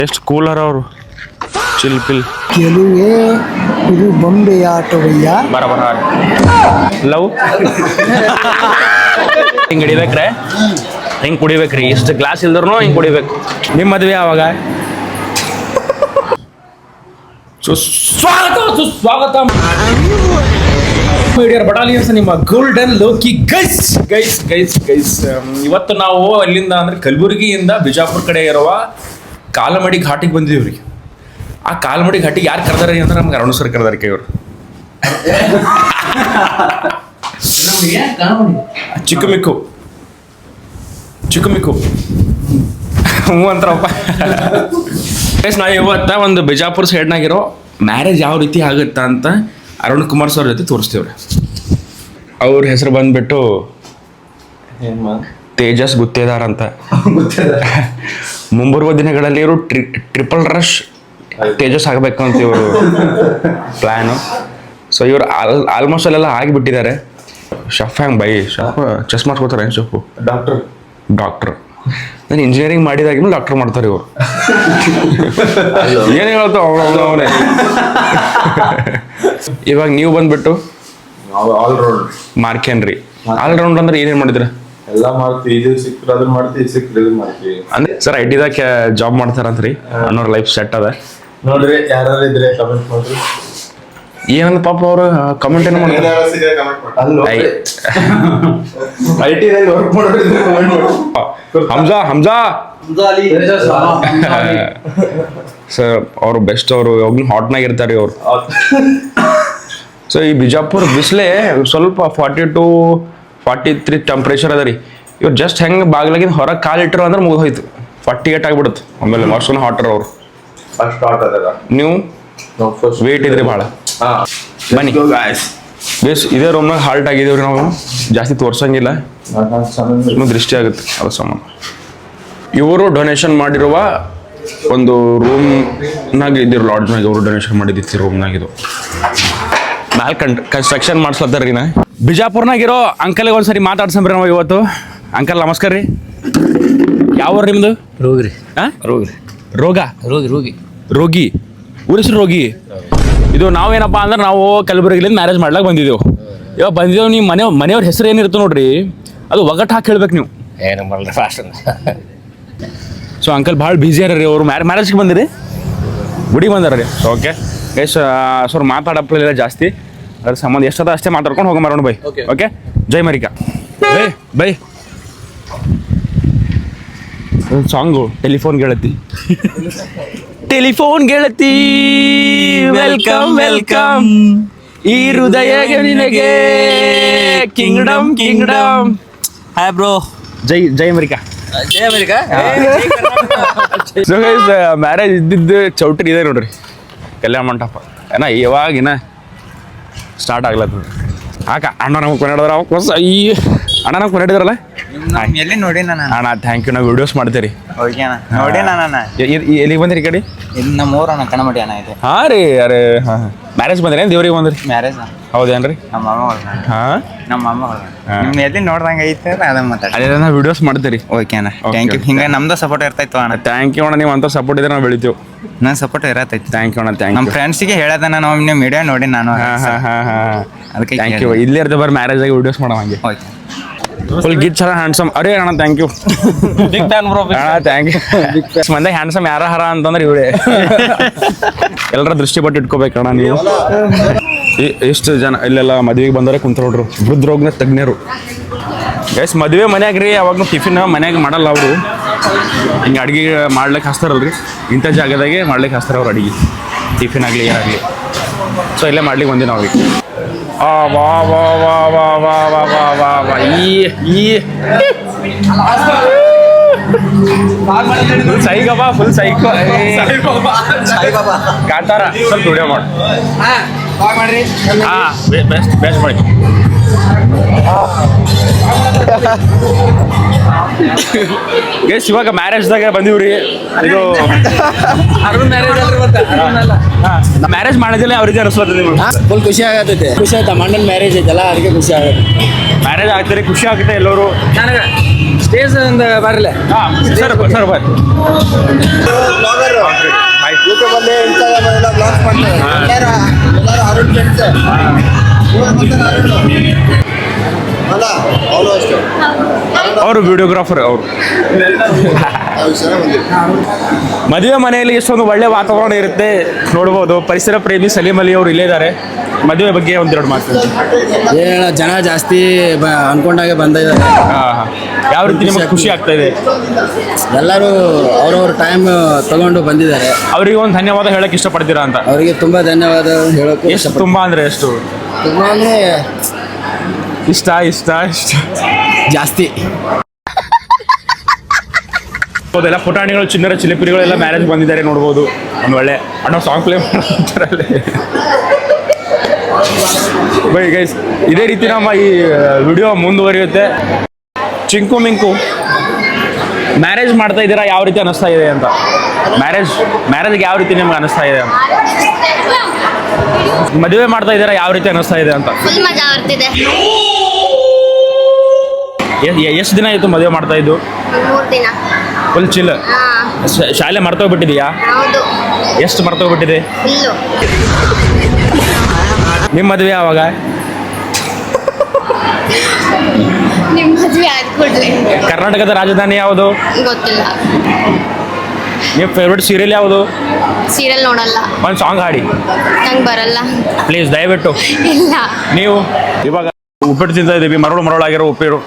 ಎಷ್ಟು ಕೂಲರ್ ಅವರು ಚಿಲ್ಪಿಲ್ ಗೆಲುವೆ ಇದು ಬೊಂಬೆಯಾಟವಯ್ಯ ಬರ ಲವ್ ಹಿಂಗೆ ಹಿಡಿಬೇಕ್ರೆ ಹಿಂಗೆ ಕುಡಿಬೇಕ್ರಿ ಇಷ್ಟು ಗ್ಲಾಸ್ ಇಲ್ದ್ರು ಹಿಂಗೆ ಕುಡಿಬೇಕು. ನಿಮ್ಮ ಮದುವೆ ಯಾವಾಗ? ಸುಸ್ವಾಗತ ಬಟಾಲಿಯನ್ಸ್ ನಿಮ್ಮ ಗೋಲ್ಡನ್ ಲೋಕಿ ಗೈಸ್. ಇವತ್ತು ನಾವು ಅಲ್ಲಿಂದ ಅಂದ್ರೆ ಕಲಬುರಗಿಯಿಂದ ಬಿಜಾಪುರ ಕಡೆ ಇರುವ ಕಾಲಮಡಿ ಘಾಟಿಗೆ ಬಂದಿದ್ದೀವ್ರಿ. ಆ ಕಾಲಮಡಿ ಘಾಟಿಗೆ ಯಾರು ಕರೆದಾರೆ ಅಂದ್ರೆ ನಮ್ಗೆ ಅರುಣ್ ಸರ್ ಕರೆದಾರೆ ಕೈಯವರು. ಚಿಕ್ಕಮಿಕ್ಕು ಹ್ಞೂ ಅಂತಾರಪ್ಪ. ನಾವು ಇವತ್ತ ಒಂದು ಬಿಜಾಪುರ ಸೈಡ್ನಾಗಿರೋ ಮ್ಯಾರೇಜ್ ಯಾವ ರೀತಿ ಆಗುತ್ತಾ ಅಂತ ಅರುಣ್ ಕುಮಾರ್ ಸರ್ ಜೊತೆ ತೋರಿಸ್ತೀವ್ರಿ. ಅವ್ರ ಹೆಸರು ಬಂದ್ಬಿಟ್ಟು ತೇಜಸ್ ಗುತ್ತೇದಾರ್ ಅಂತ. ಮುಂಬರುವ ದಿನಗಳಲ್ಲಿ ಇವರು ಟ್ರಿಪಲ್ ರಶ್ ತೇಜಸ್ ಆಗಬೇಕು ಅಂತ ಇವರು ಪ್ಲ್ಯಾನು. ಸೊ ಇವರು ಆಲ್ಮೋಸ್ಟ್ ಅಲ್ಲೆಲ್ಲ ಆಗಿಬಿಟ್ಟಿದ್ದಾರೆ. ಶಫ್ ಹ್ಯಾಂಗ್ ಬೈ ಶಫ್ ಚೆಸ್ ಮಾಡ್ಕೋತಾರೆ ಏನು ಶಫು ಡಾಕ್ಟ್ರ್ ನಾನು ಇಂಜಿನಿಯರಿಂಗ್ ಮಾಡಿದಾಗಿನೂ ಡಾಕ್ಟರ್ ಮಾಡ್ತಾರೆ ಇವರು. ಏನು ಹೇಳ್ತಾವ ಅವನೇ. ಇವಾಗ ನೀವು ಬಂದ್ಬಿಟ್ಟು ಮಾರ್ಕೇನ್ರಿ ಆಲ್ರೌಂಡ್ ಅಂದ್ರೆ ಏನೇನು ಮಾಡಿದ್ರ? ಎಲ್ಲ ಮಾಡ್ತೀವಿ. ಇದು ಸಿಕ್ಕರೆ ಅದನ್ನ ಮಾಡ್ತೀವಿ, ಸಿಕ್ಕರೆ ಇದನ್ನ ಮಾಡ್ತೀವಿ. ಅಂದ್ರೆ ಸರ್ ಐಟಿದಾಗ ಜಾಬ್ ಮಾಡ್ತಾರಂತ್ರಿ. ಅನ್ನೋರ್ ಲೈಫ್ ಸೆಟ್ ಅದ ನೋಡ್ರಿ. ಯಾರು ಇದ್ರೆ ಕಮೆಂಟ್ ಮಾಡ್ರಿ. ಏನಂದ ಪಾಪ ಅವರು ಕಮೆಂಟ್ ಏನು ಮಾಡ್ತಾರೆ? ಹಮ್ಜಾ ಸರ್ ಅವರು ಬೆಸ್ಟ್. ಅವರು ಯಾವಾಗ್ಲೂ ಹಾಟ್ನಾಗ ಇರ್ತಾರೆ ಅವರು. ಸೊ ಈ ಬಿಜಾಪುರ ಬಿಸಿಲೇ ಸ್ವಲ್ಪ 40 to 43 ಟೆಂಪ್ರೇಚರ್ ಅದ ರೀ. ಇವ್ರು ಜಸ್ಟ್ ಹೆಂಗೆ ಬಾಗ್ಲಾಗಿಂದ ಹೊರಗೆ ಕಾಲಿಟ್ರು ಅಂದ್ರೆ ಮುಗಿದೋಯ್ತು. 48 ಆಗ್ಬಿಡುತ್ತೆ. ಆಮೇಲೆ ಅಷ್ಟೊಂದು ಹಾಟರ್ ಅವರು. ನೀವು ವೇಟ್ ಇದ್ರಿ ಭಾಳ. ಬನ್ನಿ ಬೇಸ್ ಇದೇ ರೂಮ್ನಾಗ ಹಾಲ್ಟ್ ಆಗಿದ್ದೇವ್ರಿ. ನಾವು ಜಾಸ್ತಿ ತೋರ್ಸಂಗಿಲ್ಲ, ದೃಷ್ಟಿ ಆಗುತ್ತೆ ಅದ್ರ ಸಂಬಂಧ. ಇವರು ಡೊನೇಷನ್ ಮಾಡಿರುವ ಒಂದು ರೂಮ್ನಾಗ ಇದ್ದಿರು, ಲಾಡ್ಜ್ನಾಗ ಇವರು ಡೊನೇಷನ್ ಮಾಡಿದ್ದಿತ್ತು ರೂಮ್ನಾಗಿದ್ದು. ಮ್ಯಾಲ್ ಕನ್ಸ್ಟ್ರಕ್ಷನ್ ಮಾಡಿಸ್ಲತ್ತಾರ ರೀ. ನಾ ಬಿಜಾಪುರ್ನಾಗಿರೋ ಅಂಕಲ್ಗೆ ಒಂದ್ಸರಿ ಮಾತಾಡ್ಸಂಬ್ರಿ ನಾವು ಇವತ್ತು. ಅಂಕಲ್ ನಮಸ್ಕಾರ ರೀ. ಯಾವ ಊರು ನಿಮ್ದು? ರೋಗ್ರಿ. ಹಾಂ ರೋಗ್ರಿ. ರೋಗಿ ಊರ ಹೆಸರು ರೋಗಿ. ಇದು ನಾವೇನಪ್ಪ ಅಂದ್ರೆ ನಾವು ಕಲಬುರಗಿಲಿಂದ ಮ್ಯಾರೇಜ್ ಮಾಡ್ಲಾಕ ಬಂದಿದ್ದೆವು. ಇವಾಗ ಬಂದಿದ್ದೇವೆ. ನೀವು ಮನೆಯವ್ರ ಹೆಸರು ಏನಿರುತ್ತೆ ನೋಡ್ರಿ, ಅದು ಒಗಟ್ಟು ಹಾಕಿ ಹೇಳ್ಬೇಕು ನೀವು. ಏನು ಮಾಡಲ್ರಿ ಫಾಸ್ಟ್. ಸೊ ಅಂಕಲ್ ಭಾಳ ಬ್ಯುಸಿ ಅರ ರೀ. ಅವರು ಮ್ಯಾರೇಜ್ಗೆ ಬಂದಿರಿ, ಗುಡಿಗೆ ಬಂದಾರ ರೀ. ಓಕೆ ಗೈಸ್, ಸರ್ ಮಾತಾಡಪ್ಲಿಲ್ಲ ಜಾಸ್ತಿ. ಅದ್ರ ಸಂಬಂಧ ಎಷ್ಟದ ಅಷ್ಟೇ ಮಾತಾಡ್ಕೊಂಡು ಹೋಗೋ ಮಾರೋಣ ಬೈ. ಓಕೆ ಜೈ ಮರಿಕಾ ಬೈ. ಒಂದು ಸಾಂಗು ಟೆಲಿಫೋನ್ ಗೆಳತಿ ವೆಲ್ಕಮ್ ಈ ಹೃದಯ ನಿನಗೆ ಕಿಂಗ್ಡಮ್. Hi bro. ಜೈ ಅಮೆರಿಕಾ. ಸೊ ಗೈಸ್, ಮ್ಯಾರೇಜ್ ಇದ್ದಿದ್ದು ಚೌಟ್ರಿ ಇದೆ ನೋಡ್ರಿ, ಕಲ್ಯಾಣ ಮಂಟಪ. ಇವಾಗಿನ ಸ್ಟಾರ್ಟ್ ಆಗ್ಲತ್ತದ. ಆಕ ಅಣ್ಣ ನಮಗೆ ಕೊಂಡಾಡಿದ್ರ ಅಣ್ಣ ನಮ್ಗೆ ಕೊಂಡಾಡಿದ್ರಲ್ಲ. ಎಲ್ಲಿ ನೋಡಿ ನಾನು ಅಣ್ಣ ಥ್ಯಾಂಕ್ ಯು. ನಾವು ವಿಡಿಯೋಸ್ ಮಾಡ್ತೇವೆ ರೀ. ಓಕೆ ಅಣ್ಣ, ನೋಡಿ ನಾನು ಎಲ್ಲಿಗೆ ಬಂದಿರಿ ಕಡೆ? ಇದು ನಮ್ಮ ಊರಣ್ಣ ಕಣಮಡಿ ಅಣ್ಣ ಇದೆ. ಹಾಂ ರೀ. ಅರೆ ಹಾಂ, ಮ್ಯಾರೇಜ್ ಬಂದ್ರಿ? ದೇವ್ರಿಗೆ ಬಂದ್ರಿ? ಮ್ಯಾರೇಜ್ ಹೌದೇನ್ರಿ? ನಮ್ಮ ಮಾಮ ಹೊರ. ಹಾಂ, ನಮ್ಮ ಮಾಮ ಹೊರ. ನಿಮ್ಮ ಎಲ್ಲಿ ನೋಡ್ದಂಗೆ ಐತೆ ಅದನ್ನ ಮಾತಾಡಿ. ಅದೇ ನಾವು ವಿಡಿಯೋಸ್ ಮಾಡ್ತೀರಿ. ಓಕೆ ಅಣ್ಣ, ಥ್ಯಾಂಕ್ ಯು. ಹಿಂಗೆ ನಮ್ದು ಸಪೋರ್ಟ್ ಇರ್ತಾಯ್ತು ಅಣ್ಣ. ಥ್ಯಾಂಕ್ ಯು ಅಣ್ಣ. ನೀವು ಅಂತ ಸಪೋರ್ಟ್ ಇದ್ರೆ ನಾವು ಬೆಳಿತೀವಿ. ನನ್ನ ಸಪೋರ್ಟ್ ಇರತ್ತೈತಿ. ಥ್ಯಾಂಕ್ ಯು ಅಣ್ಣ. Thank you. ನಮ್ಮ ಫ್ರೆಂಡ್ಸಿಗೆ ಹೇಳದ ನಾನು ನಿಮ್ಮ ವಿಡಿಯೋ ನೋಡಿ ನಾನು. ಹಾಂ ಅದಕ್ಕೆ ಥ್ಯಾಂಕ್ ಯು. ಇಲ್ಲೇ ಇರ್ತೀವಿ ಬರ್ರಿ, ಮ್ಯಾರೇಜ್ ಆಗಿ ವಿಡಿಯೋಸ್ ಮಾಡೋ ಹಂಗೆ. ಓಕೆ ಫುಲ್ ಗಿಚ್ ಹರ ಹ್ಯಾಂಡ್ಸಮ್. ಅರೇ ಅಣ್ಣ thank you. Big fan bro. ಅಣ್ಣ ಥ್ಯಾಂಕ್ ಯು. ಮಂದೆ ಹ್ಯಾಂಡ್ಸಮ್ ಯಾರ ಹರ ಅಂತಂದ್ರೆ ಇವರೇ. ಎಲ್ಲರ ದೃಷ್ಟಿ ಪಟ್ಟು ಇಟ್ಕೋಬೇಕಣ್ಣ ನೀವು. ಎಷ್ಟು ಜನ ಇಲ್ಲೆಲ್ಲ ಮದುವೆಗೆ ಬಂದರೆ ಕುಂತ್ರೋಡ್ರು, ಹೃದ್ರೋಗನ ತಜ್ಞರು. ಗೈಸ್ ಮದುವೆ ಮನ್ಯಾಗ ರೀ. ಅವಾಗ ಟಿಫಿನ್ ಮನ್ಯಾಗ ಮಾಡಲ್ಲ ಅವರು. ಹಿಂಗೆ ಅಡುಗೆ ಮಾಡ್ಲಿಕ್ಕೆ ಹಾಸ್ತಾರಲ್ರಿ, ಇಂಥ ಜಾಗದಾಗೆ ಮಾಡ್ಲಿಕ್ಕೆ ಹಾಸ್ತಾರ ಅವ್ರು ಅಡುಗೆ, ಟಿಫಿನ್ ಆಗಲಿ ಏನಾಗಲಿ. ಸೊ ಇಲ್ಲೇ ಮಾಡ್ಲಿಕ್ಕೆ ಬಂದೆ ನಾವು. ವಾ ವಾ ವಾ ವಾ ವಾ ವಾ ವಾ ವಾ ವಾ ಸೈಗಪ್ಪ, ಫುಲ್ ಸೈಕೋ ಕಾತಾರ. ಸ್ವಲ್ಪ ವಿಡಿಯೋ ಮಾಡಿ. ಹಾಂ ಬೆಸ್ಟ್ ಮಾಡಿ. ಗೈಸ್ ಇವಾಗ ಮ್ಯಾರೇಜ್ದಾಗ ಬಂದೀವ್ರಿ. ಇದು ಅರುಣ್ ಮ್ಯಾರೇಜ್ ಮ್ಯಾರೇಜ್ ಮಾಡೋದಿಲ್ಲ ಅವ್ರಿಗೆ ಅನಿಸ್ತದೆ ನಿಮ್ಗೆ ಫುಲ್ ಖುಷಿ ಆಗತೈತೆ ಖುಷಿ ಆಯ್ತಾ ಅಣ್ಣನ ಮ್ಯಾರೇಜ್ ಐತಲ್ಲ ಅದಕ್ಕೆ ಖುಷಿ ಆಗತ್ತೆ ಮ್ಯಾರೇಜ್ ಆಗ್ತಾರೆ ಖುಷಿ ಆಗುತ್ತೆ ಎಲ್ಲರೂ ನನಗೆ ಸ್ಟೇಜ್ ಒಂದು ಬರಲ್ಲ ಸರ್ ಸರ್ ಬಾಯ್ ಯೂಟ್ಯೂಬಲ್ಲಿ ಇನ್ಸ್ಟಾಗ್ರಾಮಲ್ಲೆಲ್ಲ ಬ್ಲಾಗ್ಸ್ ಮಾಡ್ತಾರೆ ಎಲ್ಲರೂ ಅರುಣ್ ಫ್ರೆಂಡ್ಸ್ ಅಲ್ಲ ಅವರು ಅಷ್ಟೇ ಅವರು ವಿಡಿಯೋಗ್ರಾಫರ್ ಅವರು ಮದುವೆ ಮನೆಯಲ್ಲಿ ಎಷ್ಟೊಂದು ಒಳ್ಳೆ ವಾತಾವರಣ ಇರುತ್ತೆ ನೋಡ್ಬೋದು ಪರಿಸರ ಪ್ರೇಮಿ ಸಲೀಂ ಅಲಿ ಅವರು ಇಲ್ಲೇ ಇದ್ದಾರೆ ಮದುವೆ ಬಗ್ಗೆ ಒಂದೆರಡು ಮಾತು ಏನ ಜನ ಜಾಸ್ತಿ ಅನ್ಕೊಂಡಾಗೆ ಬಂದಿದ್ದಾರೆ ಯಾವ ರೀತಿ ನಿಮಗೆ ಖುಷಿ ಆಗ್ತಾ ಇದೆ ಎಲ್ಲರೂ ಅವ್ರವ್ರ ಟೈಮ್ ತಗೊಂಡು ಬಂದಿದ್ದಾರೆ ಅವರಿಗೆ ಒಂದು ಧನ್ಯವಾದ ಹೇಳಕ್ ಇಷ್ಟಪಡ್ತೀರಾ ಅಂತ ಅವರಿಗೆ ತುಂಬಾ ಧನ್ಯವಾದ ಹೇಳೋಕೆ ಎಷ್ಟು ತುಂಬಾ ಅಂದ್ರೆ ಎಷ್ಟು ತುಂಬಾ ಅಂದ್ರೆ ಇಷ್ಟ ಇಷ್ಟ ಇಷ್ಟ ಜಾಸ್ತಿ ಹೌದೆಲ್ಲ ಪುಟಾಣಿಗಳು ಚಿನ್ನರ ಚಿಲಿಪಿರಿಗಳೆಲ್ಲ ಮ್ಯಾರೇಜ್ ಬಂದಿದ್ದಾರೆ ನೋಡ್ಬೋದು ಒಂದು ಒಳ್ಳೆ ಅಣ್ಣ ಸಾಂಗ್ ಪ್ಲೇ ಮಾಡ್ತಾರೆ ಬೈ ಗೈಸ್ ಇದೇ ರೀತಿ ನಮ್ಮ ಈ ವಿಡಿಯೋ ಮುಂದುವರಿಯುತ್ತೆ ಚಿಂಕು ಮಿಂಕು ಮ್ಯಾರೇಜ್ ಮಾಡ್ತಾ ಇದ್ದೀರಾ ಯಾವ ರೀತಿ ಅನಿಸ್ತಾ ಇದೆ ಅಂತ ಮ್ಯಾರೇಜ್ಗೆ ಯಾವ ರೀತಿ ನಿಮ್ಗೆ ಅನಿಸ್ತಾ ಇದೆ ಅಂತ ಮದುವೆ ಮಾಡ್ತಾ ಇದ್ದೀರಾ ಯಾವ ರೀತಿ ಅನಿಸ್ತಾ ಇದೆ ಅಂತ ಫುಲ್ ಮಜಾ ಬರ್ತಿದೆ ಎಷ್ಟು ದಿನ ಆಯಿತು ಮದುವೆ ಮಾಡ್ತಾ ಇದ್ದು 3 ದಿನ ಫುಲ್ ಚಿಲ್ ಹಾ ಶಾಲೆ ಮರ್ತೋಗ್ಬಿಟ್ಟಿದೆಯಾ ಹೌದು ಎಷ್ಟು ಮರ್ತೋಗ್ಬಿಟ್ಟಿದೆ ಇಲ್ಲು ನಿಮ್ಮ ಮದುವೆ ಯಾವಾಗ ನಿಮ್ಮ ಮದುವೆ ಆದ ಕೂಡಲೇ ಕರ್ನಾಟಕದ ರಾಜಧಾನಿ ಯಾವುದು ಗೊತ್ತಿಲ್ಲ ನಿಮ್ಮ ಫೇವ್ರೆಟ್ ಸೀರಿಯಲ್ ಯಾವುದು ಸೀರಿಯಲ್ ನೋಡಲ್ಲ ಒಂದು ಸಾಂಗ್ ಹಾಡಿ ನಂಗೆ ಬರಲ್ಲ ಪ್ಲೀಸ್ ದಯವಿಟ್ಟು ಇಲ್ಲ ನೀವು ಇವಾಗ ಉಪ್ಪಿಟ್ಟು ತಿಂತಾ ಇದ್ದೀವಿ ಮರಳಾಗಿರೋ ಉಪ್ಪಿಟ್ಟು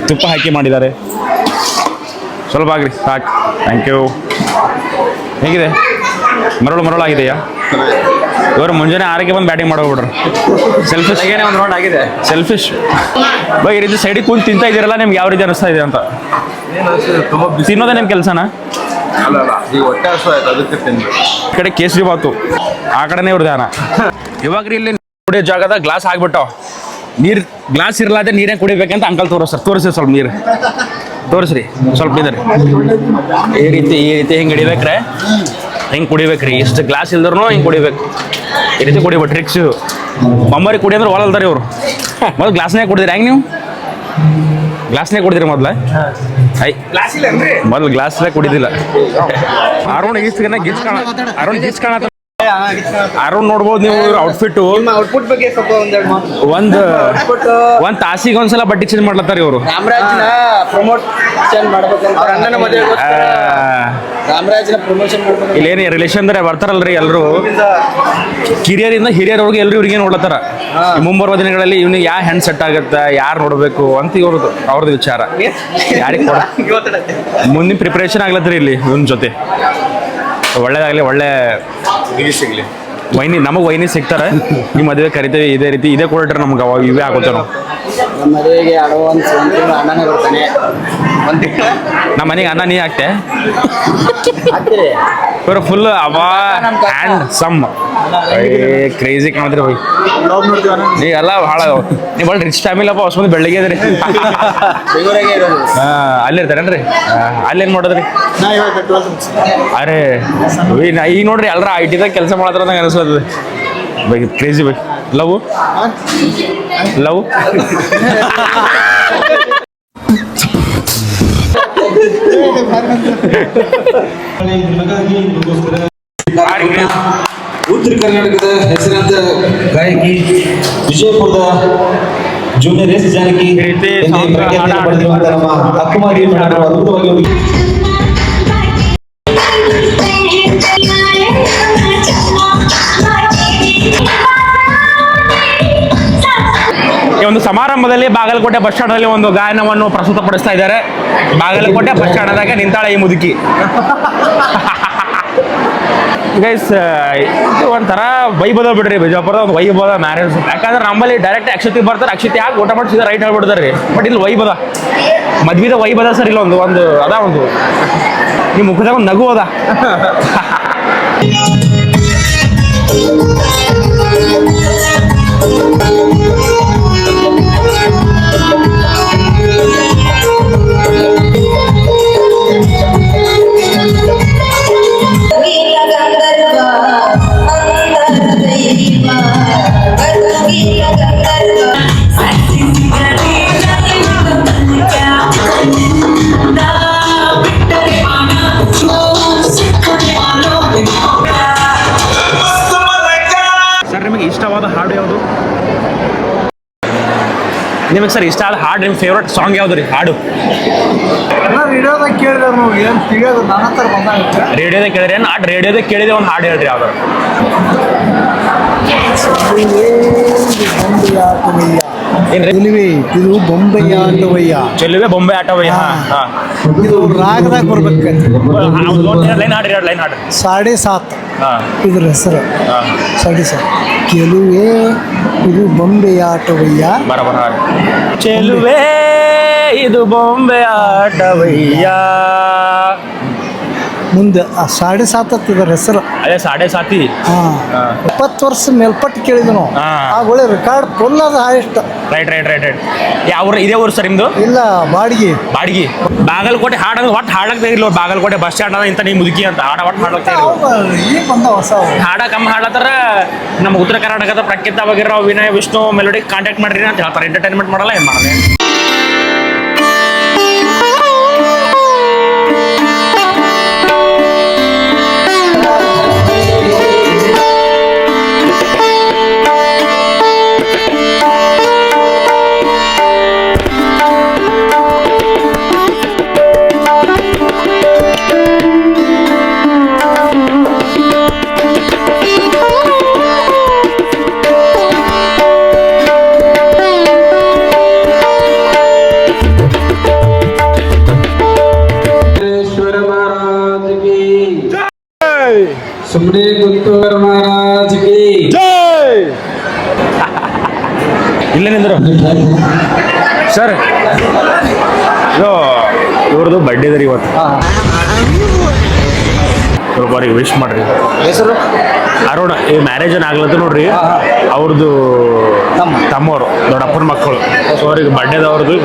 ತುಪ್ಪ ಹಾಕಿ ಮಾಡಿದ್ದಾರೆ ಸ್ವಲ್ಪ ಆಗ್ರಿ ಸಾಕು ಥ್ಯಾಂಕ್ ಯು ಹೇಗಿದೆ ಮರಳಾಗಿದೆಯಾ ಇವರು ಮುಂಜಾನೆ 6ಕ್ಕೆ ಬಂದು ಬ್ಯಾಟಿಂಗ್ ಮಾಡೋಗ್ಬಿಟ್ರು ಸೆಲ್ಫಿಶ್ ಒಂದು ರೌಂಡ್ ಆಗಿದೆ ಸೆಲ್ಫಿಶ್ ಬೈ ಈ ರೀತಿ ಸೈಡಿಗೆ ಕೂತು ತಿಂತಾ ಇದ್ದೀರಲ್ಲ ನಿಮ್ಗೆ ಯಾವ ರೀತಿ ಅನಿಸ್ತಾ ಇದೆ ಅಂತ ತಿನ್ನೋದೇ ನಿಮ್ಮ ಕೆಲಸನಾ ಅಲ್ಲ ಈಗ ಹೊಟ್ಟೆ ಹಸು ಆಯ್ತು ಅದಕ್ಕೆ ತಿನ್ಬೇಕು ಈ ಕಡೆ ಕೇಸರಿ ಬಾತು ಆ ಕಡೆನೇ ಇವ್ರ ಧ್ಯಾನ ಇವಾಗ ಇಲ್ಲಿ ಕುಡಿಯೋ ಜಾಗದ ಗ್ಲಾಸ್ ಆಗ್ಬಿಟ್ಟು ನೀರು ಗ್ಲಾಸ್ ಇರಲಾದ್ರೆ ನೀರೇ ಕುಡಿಬೇಕಂತ ಅಂಕಲ್ ತೋರಿಸ್ರಿ ಸ್ವಲ್ಪ ನೀರು ತೋರಿಸ್ರಿ ಸ್ವಲ್ಪ ಇದ್ರಿ ಈ ರೀತಿ ಹಿಂಗೆ ಹಿಡಿಬೇಕ್ರೆ ಹಿಂಗೆ ಕುಡಿಬೇಕ್ರಿ ಇಷ್ಟು ಗ್ಲಾಸ್ ಇಲ್ದ್ರೂ ಹಿಂಗೆ ಕುಡಿಬೇಕು ಈ ರೀತಿ ಕುಡಿಬೇಕು ಟ್ರಿಕ್ಸ್ ಇದು ಮಮ್ಮರಿ ಕುಡಿ ಅಂದ್ರೆ ಹೊಲಲ್ದಾರೆ ಇವರು ಮೊದಲು ಗ್ಲಾಸ್ನೇ ಕುಡಿದ್ರಿ ಹೆಂಗೆ ನೀವು ಗ್ಲಾಸ್ನೇ ಕುಡಿದ್ರಿ ಮೊದಲ ಐ ಮೊದಲು ಗ್ಲಾಸ್ನೇ ಕುಡಿದಿಲ್ಲ ಅರುಣ್ ಗಿಚ್ ಕಾಣ ಅರುಣ್ ನೋಡ್ಬೋದು ನೀವು ಔಟ್ಫಿಟ್ ಔಟ್ಪುಟ್ ಬಗ್ಗೆ ಸ್ವಲ್ಪ ಒಂದ್ ತಾಸಿಗೆ ಒಂದ್ಸಲ ಬಟ್ಟೆ ಚೇಂಜ್ ಮಾಡ್ಲತ್ತಾರ ಇವರು ರಾಮರಾಜ್ನ ಪ್ರಮೋಷನ್ ಮಾಡ್ಬೇಕಂತ ಅವ್ರ ಅಣ್ಣನ ಮದುವೆ ರಾಮರಾಜ್ನ ಪ್ರಮೋಷನ್ ಮಾಡ್ಬೇಕು ಇಲ್ಲೇನು ರಿಲೇಷನ್ ಬರ್ತಾರಲ್ರಿ ಎಲ್ಲರೂ ಕಿರಿಯರಿಂದ ಹಿರಿಯರವ್ರಿಗೆ ಎಲ್ಲರೂ ಇವ್ರಿಗೆ ನೋಡ್ಲತ್ತಾರ ಮುಂಬರುವ ದಿನಗಳಲ್ಲಿ ಇವ್ನಿಗೆ ಯಾವ ಹೆಣ್ಣು ಸೆಟ್ ಆಗುತ್ತೆ ಯಾರು ನೋಡ್ಬೇಕು ಅಂತ ಅವ್ರದ್ದು ವಿಚಾರ ಯಾರಿಗೆ ಕೊಡ ಮುಂದಿನ ಪ್ರಿಪರೇಷನ್ ಆಗ್ಲತ್ತರ ಇಲ್ಲಿ ಇವನ್ ಜೊತೆ ಒಳ್ಳೇದಾಗ್ಲಿ ಒಳ್ಳೆ ಸಿಗ್ಲಿ ವೈನಿ ಸಿಗ್ತಾರೆ ಈ ಮದುವೆ ಕರಿತೇವೆ ಇದೇ ರೀತಿ ಇದೇ ಕೊಟ್ರೆ ನಮ್ಗೆ ಅವಾಗ ಇವೇ ಆಗುತ್ತೆ ನಾವು ನಮ್ಮ ಮದುವೆಗೆ ಅಡ್ವಾನ್ಸ್ ಒಂದು ತಿಂಗಳು ಅಣ್ಣನೇ ಬರ್ತಾನೆ ನಮ್ಮ ಮನೆಗೆ ಅನ್ನ ನೀ ಹಾಕ್ತೆ ಹಾಕ್ತೀರಿ ಇವರು ಫುಲ್ ಅವಾ ಆ್ಯಂಡ್ ಸಮ್ ಕ್ರೇಜಿ ಕಾಣಿದ್ರಿ ಹೋಗಿ ನೀವೆಲ್ಲ ಭಾಳ ನೀವು ಭಾಳ ರಿಚ್ ಫ್ಯಾಮಿಲಪ್ಪ ಹೊಸ ಮಂದಿ ಬೆಳಗ್ಗೆ ಇದ್ರಿ ಬೆಂಗಳೂರಾಗೆ ಇರೋದು ಅಲ್ಲಿ ಇರ್ತಾರೇನ್ರಿ ಅಲ್ಲೇನು ಮಾಡೋದ್ರಿ ನಾ ಇವಾಗ 12 ಅರೆ ಈಗ ನೋಡ್ರಿ ಎಲ್ಲರ IT ದಾಗ ಕೆಲಸ ಮಾಡತ್ರ ನಂಗೆ ಅನಿಸ್ತದೆ ಬೈ ಕ್ರೇಜಿ ಬೈ ಲವ್ ಉತ್ತರ ಕರ್ನಾಟಕದ ಹೆಸರಾಂತ ಗಾಯಕಿ ವಿಜಯಪುರದ ಜೂನಿಯರ್ ಎಸ್ ಜಾನಕಿ ರೀತಿ ಎಂದೇ ಪ್ರಖ್ಯಾತಿಯನ್ನು ಪಡೆದಿರುವಂತ ನಮ್ಮ ಅಕ್ಕುಮಾರಿ ಮೇಡಮ್ ಅದ್ಭುತವಾಗಿ ಈ ಒಂದು ಸಮಾರಂಭದಲ್ಲಿ ಬಾಗಲಕೋಟೆ ಬಸ್ ಸ್ಟ್ಯಾಂಡ್ ಅಲ್ಲಿ ಒಂದು ಗಾಯನವನ್ನು ಪ್ರಸ್ತುತಪಡಿಸ್ತಾ ಇದ್ದಾರೆ. ಬಾಗಲಕೋಟೆ ಬಸ್ ಸ್ಟ್ಯಾಂಡ್ದಾಗ ನಿಂತಾಳೆ ಈ ಮುದುಕಿ. ಗೈಸ್ ಇದು ಒಂಥರ ವೈಭವ ಬಿಡ್ರಿ, ಬಿಜಾಪುರದ ಒಂದು ವೈಭವ ಮ್ಯಾರೇಜ್. ಯಾಕಂದ್ರೆ ನಮ್ಮಲ್ಲಿ ಡೈರೆಕ್ಟ್ ಅಕ್ಷತಿ ಬರ್ತಾರೆ, ಅಕ್ಷತಿ ಹಾಕಿ ಊಟ ಮಾಡಿ ರೈಟ್ ಹೇಳ್ಬಿಡ್ತಾರೆ ರೀ. ಬಟ್ ಇಲ್ಲಿ ವೈಭವ, ಮದ್ವಿದ ವೈಭವ ಸರ್. ಇಲ್ಲ ಒಂದು ಅದ ಒಂದು ನಿಮ್ಮ ಮುಖದಾಗ ಒಂದು ನಗು ಅದ. ನಿಮಗೆ ಸರ್ ಇಷ್ಟ ಆದ ಹಾಡು ನಿಮ್ಮ ಫೇವ್ರೇಟ್ ಸಾಂಗ್ ಯಾವ್ದು ರೀ ಹಾಡು ವಿಡಿಯೋದಾಗ ಕೇಳಿದ್ರೆ ನಾವು ಏನು ತಿಳಿಯೋದು ನನ್ನ ಹತ್ರ ಬಂದಾಗ ರೇಡಿಯೋದಾಗ ಕೇಳಿದ್ರೆ ಏನು ಹಾಡು ರೇಡಿಯೋದಾಗ ಕೇಳಿದೆ ಒಂದು ಹಾಡು ಹೇಳ್ರಿ ಯಾವ್ದು ಚೆಲುವೆ ಇದು ಬೊಂಬೆಯ ಆಟವಯ್ಯ ಚೆಲುವೆ ಬೊಂಬೆ ಆಟವಯ್ಯ ಇದು ರಾಗದಾಗ ಬರ್ಬೇಕಂತ ಲೈನ್ ಹಾಡ್ರಿ ಲೈನ್ ಹಾಡ್ರಿ 7.5 ಹಾಂ ಇದ್ರ ಹೆಸರು 7.5 ಗೆಲುವೆ ಇದು ಬೊಂಬೆಯ ಆಟವಯ್ಯ ಬರಬರ ಚೆಲುವೆ ಇದು ಬೊಂಬೆ ಆಟವಯ್ಯ ಮುಂದೆ 7.5 ಇದ್ರ ಹೆಸರು ಅದೇ 7.5 ಹಾ 20 ವರ್ಷ ಮೇಲ್ಪಟ್ಟು ಕೇಳಿದ್ವಿ ನಾವು ಹಾ. ಆ ಒಳ್ಳೆ ರೆಕಾರ್ಡ್ ಫುಲ್ ಅದ ಹೈಯೆಸ್ಟ್ ರೈಟ್ ಯಾವ ಊರು ಇದೇ ಊರು ಸರ್ ನಿಮ್ದು ಇಲ್ಲ ಬಾಡಿಗೆ ಬಾಡಿಗೆ ಬಾಗಲಕೋಟೆ ಹಾಡಂದ್ರೆ ಒಟ್ಟು ಹಾಡಕ್ಕೆ ಇಲ್ಲ ಬಾಗಲಕೋಟೆ ಬಸ್ ಸ್ಟ್ಯಾಂಡ್ ಅದ ಇಂತ ನೀ ಮುದುಕಿ ಅಂತ ಹಾಡ ಒಟ್ಟು ಹಾಡಕ್ಕೆ ಈಗ ಬಂದ ಹೊಸ ಹಾಡ ಕಮ್ಮಿ ಹಾಡತ್ತಾರ ನಮ್ಮ ಉತ್ತರ ಕರ್ನಾಟಕದ ಪ್ರಖ್ಯಾತ ಆಗಿರೋ ವಿನಯ್ ವಿಷ್ಣು ಮೆಲೋಡಿ ಕಾಂಟ್ಯಾಕ್ಟ್ ಮಾಡ್ರಿ ಅಂತ ಹೇಳ್ತಾರೆ ಎಂಟರ್ಟೈನ್ಮೆಂಟ್ ಮಾಡಲ್ಲ ಏನು ಮಾಡಲ್ಲ ಸುಮ್ಮನೆ ಗುತ್ತೂರ್ ಮಹಾರಾಜ್ ಕಿ ಇಲ್ಲ ನಿಂದ್ರು ಸರ್ ಇದು ಇವ್ರದ್ದು ಬರ್ಡೇ ಇದ್ರಿ ಇವತ್ತು ಸ್ವಲ್ಪ ಅವ್ರಿಗೆ ವಿಶ್ ಮಾಡ್ರಿ ಹೆಸರು ಅರುಣ ಈ ಮ್ಯಾರೇಜ್ ಏನು ಆಗ್ಲತ್ತ ನೋಡ್ರಿ ಅವ್ರದ್ದು ತಮ್ಮವರು ದೊಡ್ಡಪ್ಪನ ಮಕ್ಕಳು ಸೊ ಅವ್ರಿಗೆ ಬರ್ಡೇದವ್ರದ್ದು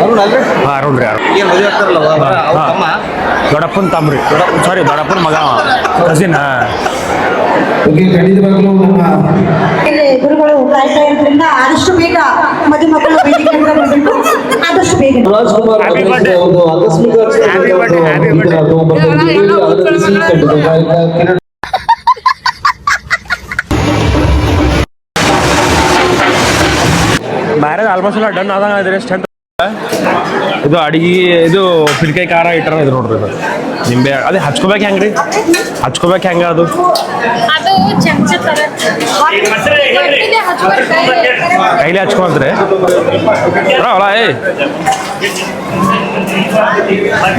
ಅರುಣ್ ಅಲ್ರಿ ಹಾಂ ಅರುಣ್ ರೀ ಅರುಣ್ ಏನು ಮದುವೆ ಆಗ್ತಾರಲ್ಲ ಅವ್ರ ತಮ್ಮ ದೊಡ್ಡಪ್ಪನ ತಮ್ಮ ರೀ ಸಾರಿ ದೊಡ್ಡಪ್ಪನ ಮಗ ಕಸಿನ್ ಓಕೆ ಖಂಡಿತವಾಗ್ಲೂ ನಮ್ಮ ಗುರುಗಳು ಕಾಯ್ತಾ ಇರೋದ್ರಿಂದ ಆದಷ್ಟು ಬೇಗ ಮದುಮಕ್ಕಳು ವೇದಿಕೆ ಹತ್ರ ಬಂದ್ಬಿಟ್ಟು ಆದಷ್ಟು ಬೇಗ ರಾಜ್ಕುಮಾರ್ Happy birthday. ಒಂದು ಆಕಸ್ಮಿಕ Happy birthday, happy birthday. ಆದರಿಸಿ ಖಂಡಿತ ಗಾಯಕ ಕಿರಣ್ ಮ್ಯಾರೇಜ್ ಆಲ್ಮೋಸ್ಟ್ ಎಲ್ಲ ಡನ್ ಆದಂಗೆ ಇದ್ರಿ ಎಷ್ಟು ಇದು ಅಡಿಗೆ ಇದು ಪಿಲ್ಕಾಯಿ ಖಾರ ಇಟ್ಟರ ಇದು ನೋಡ್ರಿ ಇದು ನಿಂಬೆ ಅದೇ ಹಚ್ಕೋಬೇಕು ಹೆಂಗ್ರಿ ಹಚ್ಕೋಬೇಕು ಹೆಂಗ ಅದು ಅದು ಚಮಚ ತರ ಕೈಲಿ ಹಚ್ಕೊಂತ್ರಿ ಹೊಳ ಏ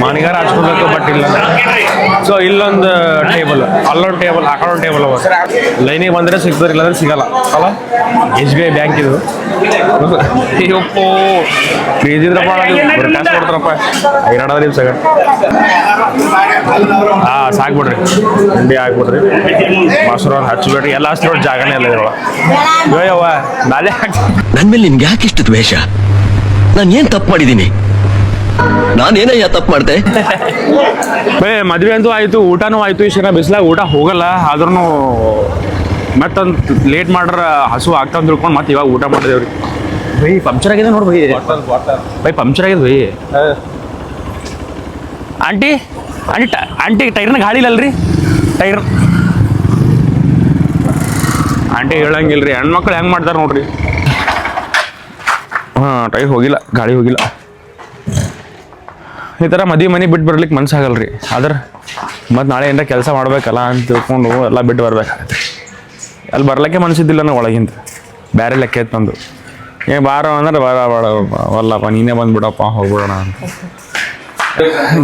ಮಾನಿಗಾರ ಹಚ್ಕೋಬೇಕು ಬಟ್ ಇಲ್ಲ ಸೊ ಇಲ್ಲೊಂದು ಟೇಬಲ್ ಅಲ್ಲೊಂದು ಟೇಬಲ್ ಆ ಕಡೆ ಒಂದು ಟೇಬಲ್ ಅವ ಲೈನಿಗೆ ಬಂದರೆ ಸಿಗ್ತದೆ ಇಲ್ಲಾಂದ್ರೆ ಸಿಗಲ್ಲ ಅಲ್ಲ SBI ಬ್ಯಾಂಕ್ ಇದು ಅಯ್ಯಪ್ಪೋ ಫ್ರೀಜ್ ಇದ್ರಪ್ಪ ಕಾಸು ಕೊಡ್ತಾರಪ್ಪ ಐರಾಡದ ನೀವು ಸಗ ಹಾಂ ಸಾಕ್ಬಿಡ್ರಿ ತಿಂಡಿ ಹಾಕ್ಬಿಡ್ರಿ ಮೊಸರು ಹಚ್ಬಿಡ್ರಿ ಎಲ್ಲ ಹಚ್ಬಿಡ್ರಿ ಜಾಗನೇ ಇಲ್ಲ ಇದ್ರೊಳಗೆ ಅಯ್ಯವ್ವ ನಾಳೆ ನನ್ ಮೇಲೆ ನಿನ್ಗೆ ಯಾಕೆ ಇಷ್ಟು ದ್ವೇಷ? ನಾನು ಏನ್ ತಪ್ಪು ಮಾಡಿದ್ದೀನಿ? ನಾನೇನಯ್ಯ ತಪ್ಪು ಮಾಡ್ದೆ? ಮದ್ವೆ ಅಂತೂ ಆಯ್ತು ಊಟನೂ ಆಯ್ತು ಇಷ್ಟ ಬಿಸಿಲಾಗ ಊಟ ಹೋಗಲ್ಲ ಆದ್ರೂ ಮತ್ತೊಂದು ಲೇಟ್ ಮಾಡ್ರ ಹಸು ಆಗ್ತಾ ತಿಳ್ಕೊಂಡು ಮತ್ತೆ ಇವಾಗ ಊಟ ಮಾಡಿದೇವ್ರಿ ಬೈ ಪಂಕ್ಚರ್ ಆಗಿದೆ ನೋಡಿ ಬೈ ಪಂಕ್ಚರ್ ಆಗಿದೆ ಬೈ ಆಂಟಿ ಆಂಟಿ ಆಂಟಿ ಟೈರ್ನ ಗಾಳಿ ಇಲ್ಲಲ್ರಿ ಟೈರ್ ಆಂಟಿ ಹೇಳಂಗಿಲ್ರಿ ಹೆಣ್ಮಕ್ಳು ಹೆಂಗೆ ಮಾಡ್ತಾರೆ ನೋಡ್ರಿ ಹಾಂ ಟೈರ್ ಹೋಗಿಲ್ಲ ಗಾಳಿ ಹೋಗಿಲ್ಲ ಈ ಥರ ಮದುವೆ ಮನೆ ಬಿಟ್ಟು ಬರ್ಲಿಕ್ಕೆ ಮನ್ಸಾಗಲ್ರಿ ಆದ್ರೆ ಮತ್ತು ನಾಳೆ ಏನಾರ ಕೆಲಸ ಮಾಡ್ಬೇಕಲ್ಲ ಅಂತ ತಿಳ್ಕೊಂಡು ಎಲ್ಲ ಬಿಟ್ಟು ಬರ್ಬೇಕಾಗತ್ತೆ ಅಲ್ಲಿ ಬರ್ಲಿಕ್ಕೆ ಮನಸ್ಸಿದ್ದಿಲ್ಲ ನಾವು ಒಳಗಿಂತ ಬೇರೆ ಲೆಕ್ಕ ಐತೆ ನಂದು ಏ ಬಾರ ಅಂದ್ರೆ ಬೇಡ ವಲ್ಲಪ್ಪ ನೀನೇ ಬಂದ್ಬಿಡಪ್ಪ ಹೋಗ್ಬಿಡೋಣ ಅಂತ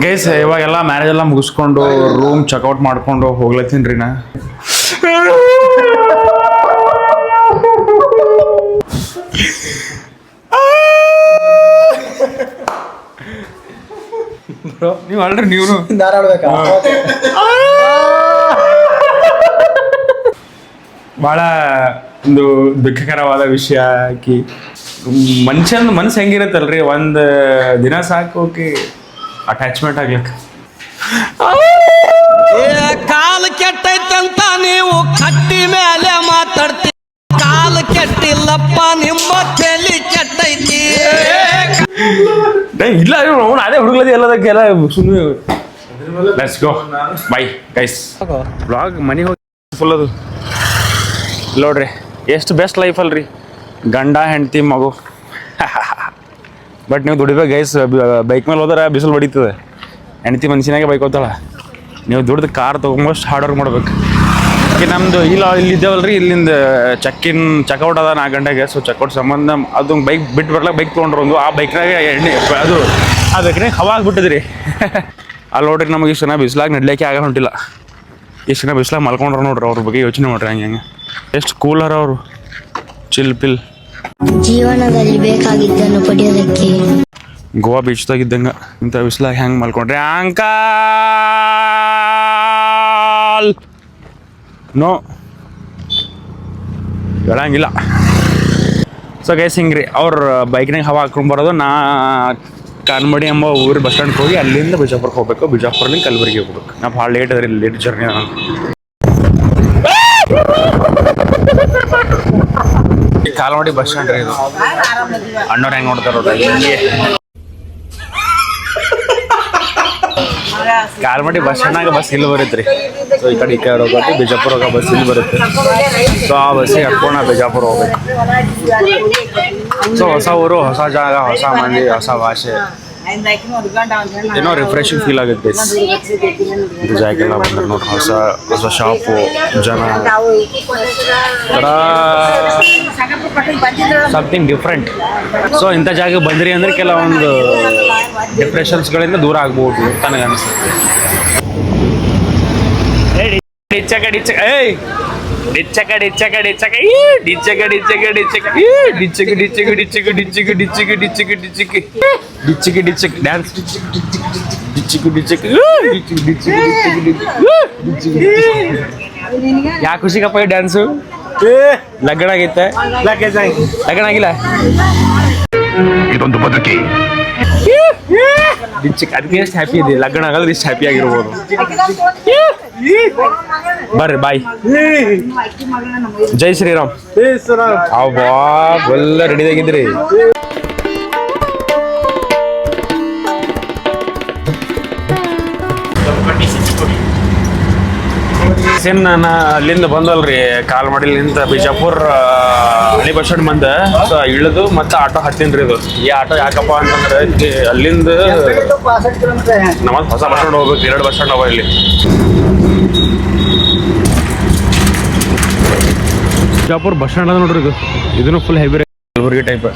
ಗೈಸ್ ಇವಾಗೆಲ್ಲ ಮ್ಯಾರೇಜ್ ಎಲ್ಲ ಮುಗಿಸ್ಕೊಂಡು ರೂಮ್ ಚೆಕ್ಔಟ್ ಮಾಡ್ಕೊಂಡು ಹೋಗ್ಲತ್ತೀನಿ ರೀ ನಾ ನೀವು ಅಲ್ರಿ ನೀವು ಧಾರಾಡ್ಬೇಕಾ ಭಾಳ ಒಂದು ದುಃಖಕರವಾದ ವಿಷಯ ಆಕಿ ಮನುಷ್ಯನ ಮನ್ಸು ಹೆಂಗಿರುತ್ತಲ್ರಿ ಒಂದು ದಿನ ಸಾಕೋಕೆ ಅಟ್ಯಾಚ್ಮೆಂಟ್ ಆಗ್ಲಿಕ್ಕೆ ಕಾಲು ಕೆಟ್ಟೈತಂತ ನೀವು ಕಟ್ಟಿ ಮೇಲೆ ಮಾತಾಡ್ತೀವಿ ಕಾಲು ಕೆಟ್ಟಿಲ್ಲಪ್ಪ ನಿಮ್ಮ ತಲೆ ಕೆಟ್ಟೈತಿ ಇಲ್ಲ ಅವ್ನು ಅದೇ ಹುಡುಗಲದಿ ಎಲ್ಲದಕ್ಕೆಲ್ಲ ಸುಮ್ಮನೆ let's go bye guys blog ಮನೆ ಹೋಗಿ ಫುಲ್ ಅದು ನೋಡ್ರಿ ಎಷ್ಟು ಬೆಸ್ಟ್ ಲೈಫ್ ಅಲ್ರಿ ಗಂಡ ಹೆಂಡತಿ ಮಗು. ಬಟ್ ನೀವು ದುಡಿಬೇಕು ಗೈಸ್. ಬೈಕ್ ಮೇಲೆ ಹೋದ್ರೆ ಬಿಸಿಲು ಹೊಡಿತದೆ. ಹೆಂಡತಿ ಮನ್ಸಿನಾಗೆ ಬೈಕ್ ಹೋಗ್ತಾಳ. ನೀವು ದುಡ್ದು ಕಾರ್ ತೊಗೊಂಬಷ್ಟು ಹಾರ್ಡ್ ವರ್ಕ್ ಮಾಡ್ಬೇಕು. ಈಗ ನಮ್ಮದು ಇಲ್ಲಿದ್ದೇವಲ್ರಿ, ಇಲ್ಲಿಂದ ಚೆಕ್ಔಟ್ ಅದ 4 ಗಂಟೆಗೆ. ಸೊ ಚೆಕ್ಔಟ್ ಸಂಬಂಧ ಅದು ಬೈಕ್ ಬಿಟ್ಟು ಬರ್ಲಾಕ ಬೈಕ್ ತೊಗೊಂಡ್ರು ಒಂದು. ಆ ಬೈಕ್ನಾಗ ಎಣ್ಣೆ ಅದು ಆ ಬೈಕ್ನಾಗ ಹವಾ ಆಗ್ಬಿಟ್ಟಿದ್ರಿ. ಅಲ್ಲಿ ನೋಡ್ರಿ ನಮಗೆ ಇಷ್ಟು ಜನ ಬಿಸ್ಲಾಗ ನಡ್ಲಿಕ್ಕೆ ಆಗ ಹೊಂಟಿಲ್ಲ. ಇಷ್ಟು ಜನ ಬಿಸ್ಲಾಗ ಮಲ್ಕೊಂಡ್ರು ನೋಡ್ರಿ. ಅವ್ರ ಬಗ್ಗೆ ಯೋಚನೆ ಮಾಡ್ರಿ ಹಂಗೆ ಎಷ್ಟು ಕೂಲರ್ ಅವರು. ಚಿಲ್ ಪಿಲ್. ಜೀವನದಲ್ಲಿ ಬೇಕಾಗಿದ್ದನ್ನು ಪಡೆಯೋದಕ್ಕೆ ಗೋವಾ ಬೀಚ್ದಾಗಿದ್ದಂಗೆ ಇಂಥ ಬಿಸ್ಲಾಗ ಹೆಂಗೆ ಮಲ್ಕೊಂಡ್ರಿ ಅಂಕಲ್. ನೋ ಹೇಳಂಗಿಲ್ಲ. ಸೊ ಗೈಸ್ ಹಿಂಗ್ರಿ ಅವ್ರ ಬೈಕ್ನಾಗ ಹವಾ ಹಾಕೊಂಡು ಬರೋದು. ನಾ ಕಾನ್ಮಡಿ ಎಂಬ ಊರು ಬಸ್ ಸ್ಟ್ಯಾಂಡ್ಗೆ ಹೋಗಿ ಅಲ್ಲಿಂದ ಬಿಜಾಪುರಕ್ಕೆ ಹೋಗ್ಬೇಕು. ಬಿಜಾಪುರದಿಂದ ಕಲಬುರಗಿ ಹೋಗ್ಬೇಕು. ನಾ ಭಾಳ ಲೇಟ್ ಅದ್ರಿ, ಲೇಟ್ ಜರ್ನಿ. ಕಾಲ್ಮಡಿ ಬಸ್ ಸ್ಟ್ಯಾಂಡ್ ರೀ ಇದು. ಅಣ್ಣವ್ರು ಹೆಂಗೆ ನೋಡ್ತಾರ ಹಿಂಗೆ. ಕಾಲ್ಮಡಿ ಬಸ್ ಸ್ಟ್ಯಾಂಡ್ನಾಗ ಬಸ್ ಇಲ್ಲಿ ಬರುತ್ತೆ. ಸೊ ಈ ಕಡೆ ಹೋಗೋದು ಬಿಜಾಪುರ ಹೋಗೋ ಬಸ್ ಇಲ್ಲಿ ಬರುತ್ತೆ. ಸೊ ಆ ಬಸ್ಸಿಗೆ ಹತ್ಕೊಂಡು ಬಿಜಾಪುರ ಹೋಗ್ಬೇಕು. ಸೊ ಹೊಸ ಊರು, ಹೊಸ ಜಾಗ, ಹೊಸ ಮಂದಿ, ಹೊಸ ಭಾಷೆ, ಏನೋ ರಿಫ್ರೆಶಿಂಗ್ ಫೀಲ್ ಆಗುತ್ತೆ. ಇದು ಜಾಗೆಲ್ಲ ಬಂದ್ರೆ ನೋಡಿ, ಹೊಸ ಶಾಪು, ಜನ, ಸಮಥಿಂಗ್ ಡಿಫ್ರೆಂಟ್. ಸೊ ಇಂಥ ಜಾಗಕ್ಕೆ ಬಂದ್ರಿ ಅಂದ್ರೆ ಕೆಲವೊಂದು ಡಿಪ್ರೆಷನ್ಸ್ಗಳಿಂದ ದೂರ ಆಗ್ಬೋದು ನನಗೆ ಅನಿಸುತ್ತೆ. ಯಾ ಖುಷಿಗಪ್ಪ ಈ ಡ್ಯಾನ್ಸು? ಲಗ್ನ ಆಗೈತೆ? ಲಗ್ನ ಆಗಿಲ್ಲ? ಇದೊಂದು ಬದುಕಿ. ಅದಕ್ಕೆ ಎಷ್ಟು ಹ್ಯಾಪಿ ಇದೆ. ಲಗ್ನ ಆಗೋದ್ರೆ ಇಷ್ಟು ಹ್ಯಾಪಿ ಆಗಿರ್ಬೋದು. ಬರ್ರಿ ಬಾಯ್. ಜೈ ಶ್ರೀರಾಮ್. ಅಬ್ಬಾ ಎಲ್ಲ ರೆಡಿಯಾಗಿದ್ರಿ. ಸೇಮ್ ನಾನು ಅಲ್ಲಿಂದ ಬಂದಲ್ರಿ, ಕಾಲ್ಮಡಿಲಿಂದ ಬಿಜಾಪುರ ಹಳಿ ಬಸ್ ಸ್ಟ್ಯಾಂಡ್ ಬಂದೆ. ಸೊ ಇಳಿದು ಮತ್ತೆ ಆಟೋ ಹತ್ತೀನ್ರಿ. ಇದು ಈ ಆಟೋ ಯಾಕಪ್ಪ ಅಂತಂದ್ರೆ ಅಲ್ಲಿಂದ ನಮ್ಮದು ಹೊಸ ಬಸ್ ಸ್ಟ್ಯಾಂಡ್ ಹೋಗ್ಬೇಕು. 2 ಬಸ್ ಸ್ಟ್ಯಾಂಡ್ ಅವ ಇಲ್ಲಿ. ಬಿಜಾಪುರ ಬಸ್ ಸ್ಟ್ಯಾಂಡ್ ಅದ ನೋಡ್ರಿ. ಇದನ್ನು full heavy Kalaburagi type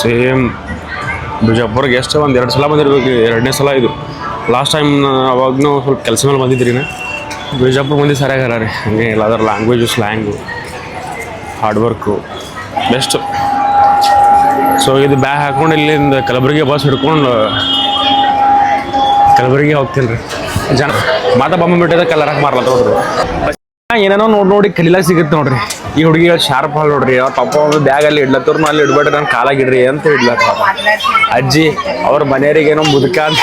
same. ಬಿಜಾಪುರ್ಗೆ ಎಷ್ಟು ಒಂದು 2 ಸಲ ಬಂದಿರ್ಬೇಕು. 2ನೇ ಸಲ ಇದು. ಲಾಸ್ಟ್ ಟೈಮ್ ಅವಾಗೂ ಸ್ವಲ್ಪ ಕೆಲಸ ಮೇಲೆ ಬಂದಿದ್ರಿ ನಾ. ಬಿಜಾಪುರ ಮಂದಿ ಸರಿಯಾಗಾರ ರೀ. ಹಂಗೆ ಇಲ್ಲ ಅದರ language, slang, hard work best. So ಇದು ಬ್ಯಾಗ್ ಹಾಕ್ಕೊಂಡು ಇಲ್ಲಿಂದ ಕಲಬುರಗಿ ಬಸ್ ಹಿಡ್ಕೊಂಡು ಕಲಬುರಗಿ ಹೋಗ್ತೀನಿ ರೀ. ಜನ ಮಾತಾ ಬೊಮ್ಮ ಬಿಟ್ಟಿದ ಕಲರ್ ಹಾಕಿ ಮಾರ್ಲತ್ತ ನೋಡ್ರಿ. ಏನೇನೋ ನೋಡಿ ಕಲಿಲಾಗ ಸಿಗುತ್ತೆ ನೋಡ್ರಿ. ಈ ಹುಡುಗಿಗಳು ಶಾರ್ಪ್ ಹಾಲ್ ನೋಡ್ರಿ. ಅವ್ರ ಪಪ್ಪ ಒಂದು ಬ್ಯಾಗಲ್ಲಿ ಇಡ್ಲತ್ತವ್ರು, ಅಲ್ಲಿ ಇಡ್ಬೇಡ್ರಿ, ನಾನು ಕಾಲಾಗಿಡ್ರಿ ಅಂತ ಇಡ್ಲತ್ತ. ಅಜ್ಜಿ ಅವ್ರ ಮನೆಯವರಿಗೆ ಏನೋ ಮುದುಕ ಅಂತ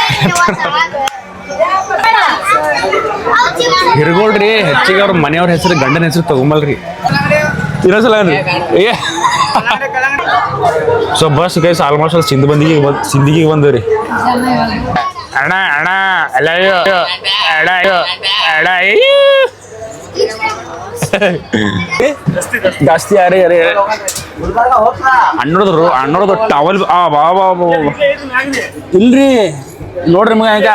ಹಿರ್ಗೋಳ್ರಿ. ಹೆಚ್ಚಿಗೆ ಅವ್ರ ಮನೆಯವ್ರ ಹೆಸರು, ಗಂಡನ ಹೆಸರು ತಗೊಂಬಲ್ರಿ. ಇರೋಸಲ ಏ ಸೊ ಬಸ್ ಗೈಸ್ ಆಲ್ಮೋಸ್ಟ್ ಅಲ್ಲಿ ಸಿಂಧಿಗೆ ಬಂದವ್ರಿ. ಅಣ್ಣ ಅಣ್ಣ ಅಲ್ಲ ಅಡ ಅಡ ಜಾಸ್ತಿ ಅರೆ ಅರೆ ಅಣ್ಣೋದು ಟವಲ್ ಇಲ್ರಿ. ನೋಡ್ರಿ ಮಗ ಈಗ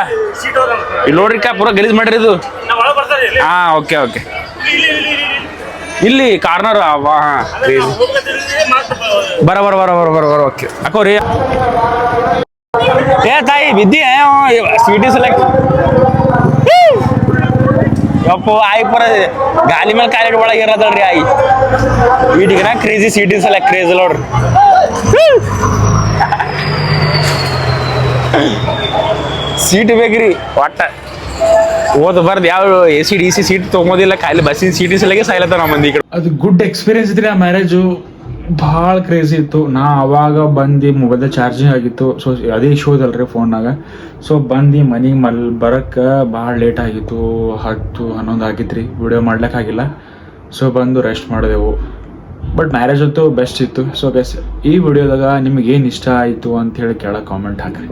ಇಲ್ಲಿ ನೋಡ್ರಿ ಪೂರ ಗಲೀಜ್ ಮಾಡ್ರಿ ಇದು. ಹಾ ಓಕೆ ಓಕೆ. ಇಲ್ಲಿ ಕಾರ್ನರ್ ಬರ ಓಕೆ ಹಾಕೋರಿ. ಏ ತಾಯಿ ಬಿದ್ದಿ ಸ್ವೀಟಿ ಸೆಲೆಕ್ಟ್ ಯಪ್ಪ ಆಯ್ ಪರ ಗಾಲಿ ಮೇಲೆ ಕಾಲಿಡ್ ಒಳಗೆ ಇರತ್ತಲ್ರಿ ಆಯಿ. ಈಟಿಗೆ ಕ್ರೇಜಿ ಸ್ವೀಟಿ ಸೆಲೆಕ್ಟ್ ಕ್ರೇಜ್ ನೋಡ್ರಿ. ಸೀಟ್ ಬೇಕ್ರಿ ಒಟ್ಟ ಓದ್ ಬರ್ದು ಯಾವ AC DC ಸೀಟ್ ತೊಗೊಂಬೋದಿಲ್ಲ. ಖಾಲಿ ಬಸ್ಸಿನ ಸೀಟ್ ಸಲಗೆ ಸಾಯ್ಲತ್ತ ನಮ್ಮ ಮಂದಿ. ಅದು ಗುಡ್ ಎಕ್ಸ್ಪೀರಿಯನ್ಸ್ ಇದ್ರಿ. ಆ ಮ್ಯಾರೇಜು ಭಾಳ ಕ್ರೇಜಿ ಇತ್ತು. ನಾ ಅವಾಗ ಬಂದು ಮೊಬೈಲ್ ಚಾರ್ಜಿಂಗ್ ಆಗಿತ್ತು. ಸೊ ಅದೇ ಇಶ್ಯೂ ಅದಲ್ರಿ ಫೋನ್ನಾಗ. ಸೊ ಬಂದು ಮನೆಗೆ ಬರೋಕ್ಕೆ ಭಾಳ ಲೇಟ್ ಆಗಿತ್ತು. 10-11 ಆಗಿತ್ತು ರೀ. ವಿಡಿಯೋ ಮಾಡ್ಲಿಕ್ಕಾಗಿಲ್ಲ. ಸೊ ಬಂದು ರೆಸ್ಟ್ ಮಾಡಿದೆವು. ಬಟ್ ಮ್ಯಾರೇಜ್ ಅಂತೂ ಬೆಸ್ಟ್ ಇತ್ತು. ಸೊ ಗೈಸ್ ಈ ವಿಡಿಯೋದಾಗ ನಿಮ್ಗೆ ಏನು ಇಷ್ಟ ಆಯಿತು ಅಂಥೇಳಿ ಕೆಳಗೆ ಕಾಮೆಂಟ್ ಹಾಕ್ರಿ.